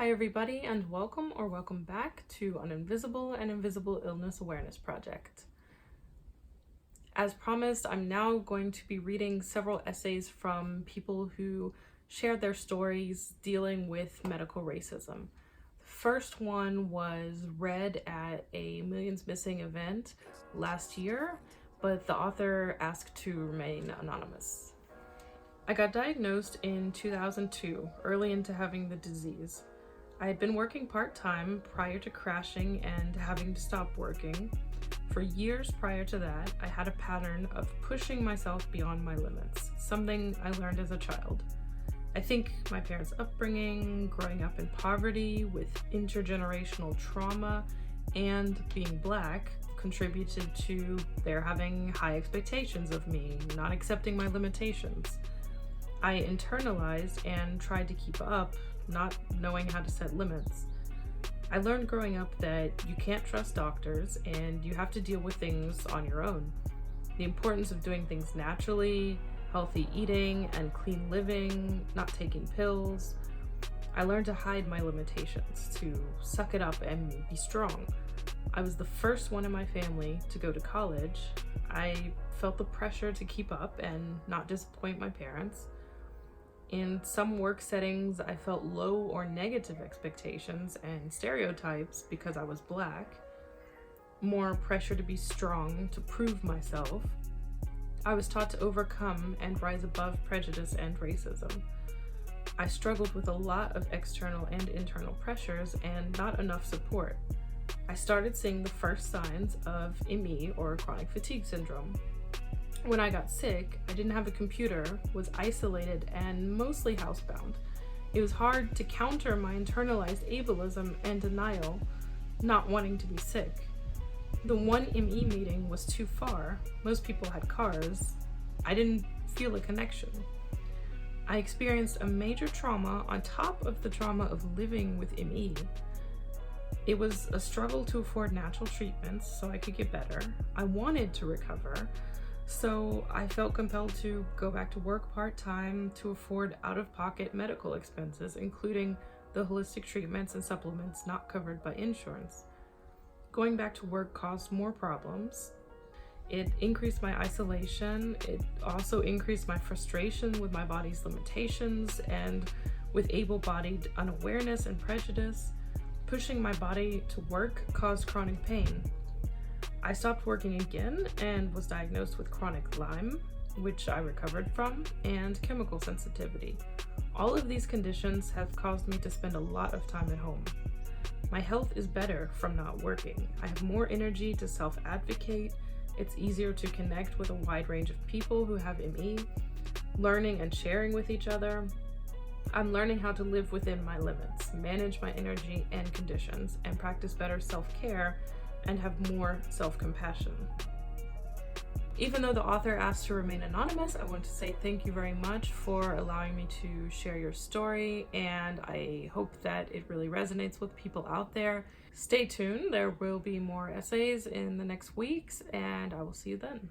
Hi everybody, and welcome back to an Invisible and Invisible Illness Awareness Project. As promised, I'm now going to be reading several essays from people who shared their stories dealing with medical racism. The first one was read at a Millions Missing event last year, but the author asked to remain anonymous. I got diagnosed in 2002, early into having the disease. I had been working part-time prior to crashing and having to stop working. For years prior to that, I had a pattern of pushing myself beyond my limits, something I learned as a child. I think my parents' upbringing, growing up in poverty with intergenerational trauma, and being Black contributed to their having high expectations of me, not accepting my limitations. I internalized and tried to keep up, not knowing how to set limits. I learned growing up that you can't trust doctors and you have to deal with things on your own. The importance of doing things naturally, healthy eating and clean living, not taking pills. I learned to hide my limitations, to suck it up and be strong. I was the first one in my family to go to college. I felt the pressure to keep up and not disappoint my parents. In some work settings, I felt low or negative expectations and stereotypes because I was Black. More pressure to be strong, to prove myself. I was taught to overcome and rise above prejudice and racism. I struggled with a lot of external and internal pressures and not enough support. I started seeing the first signs of ME, or chronic fatigue syndrome. When I got sick, I didn't have a computer, was isolated, and mostly housebound. It was hard to counter my internalized ableism and denial, not wanting to be sick. The one ME meeting was too far. Most people had cars. I didn't feel a connection. I experienced a major trauma on top of the trauma of living with ME. It was a struggle to afford natural treatments so I could get better. I wanted to recover. So I felt compelled to go back to work part-time to afford out-of-pocket medical expenses, including the holistic treatments and supplements not covered by insurance. Going back to work caused more problems. It increased my isolation. It also increased my frustration with my body's limitations and with able-bodied unawareness and prejudice. Pushing my body to work caused chronic pain. I stopped working again and was diagnosed with chronic Lyme, which I recovered from, and chemical sensitivity. All of these conditions have caused me to spend a lot of time at home. My health is better from not working. I have more energy to self-advocate. It's easier to connect with a wide range of people who have ME, learning and sharing with each other. I'm learning how to live within my limits, manage my energy and conditions, and practice better self-care and have more self-compassion. Even though the author asked to remain anonymous, I want to say thank you very much for allowing me to share your story, and I hope that it really resonates with people out there. Stay tuned, there will be more essays in the next weeks, and I will see you then.